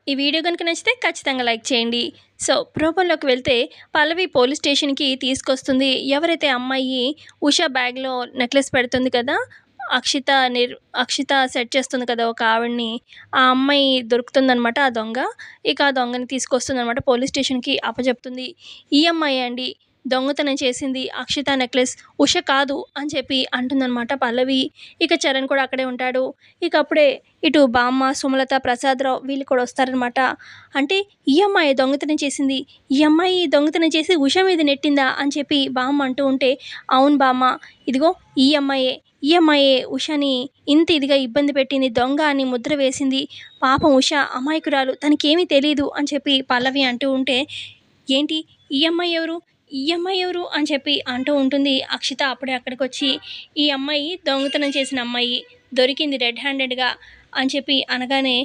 ఈ వీడియో గనుక నచ్చితే ఖచ్చితంగా లైక్ చేయండి. సో, ప్రోమోలోకి వెళ్తే పల్లవి పోలీస్ స్టేషన్‌కి తీసుకొస్తుంది. ఎవరైతే అమ్మాయి ఉష బ్యాగ్‌లో నెక్లెస్ పెడుతుంది కదా! అక్షిత అక్షిత సెట్ చేస్తుంది కదా! ఒక ఆవిడని. ఆ అమ్మాయి దొరుకుతుందనమాట ఆ దొంగ. ఇక ఆ దొంగని తీసుకొస్తుందనమాట పోలీస్ స్టేషన్‌కి అప్పజెప్తుంది. ఈ అమ్మాయే అండి దొంగతనం చేసింది అక్షిత నెక్లెస్ ఉష కాదు అని చెప్పి అంటుందనమాట పల్లవి. ఇక చరణ్ కూడా అక్కడే ఉంటాడు. ఇక అప్పుడే ఇటు బామ్మ, సుమలత, ప్రసాదరావు వీళ్ళు కూడా వస్తారనమాట. అంటే ఈ అమ్మాయే దొంగతనం చేసింది. ఈ అమ్మాయి దొంగతనం చేసి ఉష మీద నెట్టిందా అని చెప్పి బామ్మ అంటూ ఉంటే, అవును బామ్మ, ఇదిగో ఈ అమ్మాయే. ఈ అమ్మాయే ఉషని ఇంత ఇదిగా ఇబ్బంది పెట్టింది. దొంగ అని ముద్ర వేసింది. పాపం ఉష అమాయకురాలు. తనకేమీ తెలీదు అని చెప్పి పల్లవి అంటూ ఉంటే, ఏంటి ఈ అమ్మాయి ఎవరు? ఈ అమ్మాయి ఎవరు? అని చెప్పి అంటూ ఉంటుంది. అక్షిత అప్పుడే అక్కడికొచ్చి, ఈ అమ్మాయి దొంగతనం చేసిన అమ్మాయి. దొరికింది రెడ్ హ్యాండెడ్‌గా అని చెప్పి అనగానే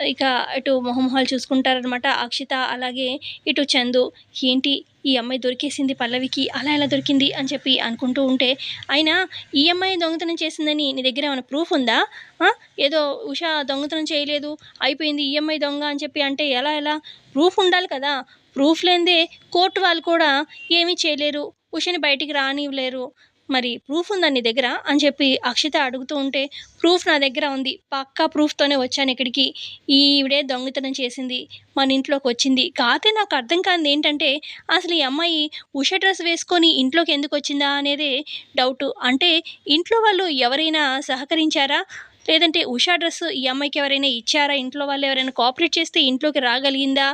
ఇక ఇటు మొహమొహాలు చూసుకుంటారనమాట అక్షిత, అలాగే ఇటు చందు. ఏంటి ఈ అమ్మాయి దొరికేసింది పల్లవికి, అలా ఎలా దొరికింది అని చెప్పి అనుకుంటూ ఉంటే, అయినా ఈ అమ్మాయి దొంగతనం చేసిందని నీ దగ్గర ఏమైనా ప్రూఫ్ ఉందా? ఏదో ఉష దొంగతనం చేయలేదు, అయిపోయింది ఈ అమ్మాయి దొంగ అని చెప్పి అంటే ఎలా? ప్రూఫ్ ఉండాలి కదా! ప్రూఫ్ లేనిదే కోర్టు వాళ్ళు కూడా ఏమీ చేయలేరు. ఉషని బయటికి రానివ్వలేరు. మరి ప్రూఫ్ ఉందా నీ దగ్గర అని చెప్పి అక్షిత అడుగుతూ ఉంటే, ప్రూఫ్ నా దగ్గర ఉంది. పక్కా ప్రూఫ్‌తోనే వచ్చాను ఇక్కడికి. ఈవిడే దొంగతనం చేసింది. మన ఇంట్లోకొచ్చింది. కాతే నాకు అర్థం కానిది ఏంటంటే, అసలు ఈ అమ్మాయి ఉష డ్రెస్ వేసుకొని ఇంట్లోకి ఎందుకొచ్చిందా అనేదే డౌటు. అంటే ఇంట్లో వాళ్ళు ఎవరైనా సహకరించారా? లేదంటే ఉషా డ్రెస్ ఈ అమ్మాయికి ఎవరైనా ఇచ్చారా? ఇంట్లో వాళ్ళు ఎవరైనా కోఆపరేట్ చేస్తే ఇంట్లోకి రాగలిగిందా?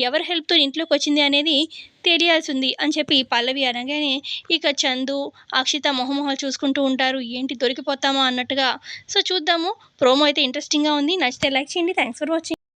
ఎవరి హెల్ప్‌తో ఇంట్లోకొచ్చింది అనేది తెలియాల్సుంది అని చెప్పి పల్లవి అనగానే, ఇక చందు, అక్షిత మొహమొహాలు చూసుకుంటూ ఉంటారు. ఏంటి దొరికిపోతామా అన్నట్టుగా. సో, చూద్దాము. ప్రోమో అయితే ఇంట్రెస్టింగ్‌గా ఉంది. నచ్చితే లైక్ చేయండి. Thanks for watching.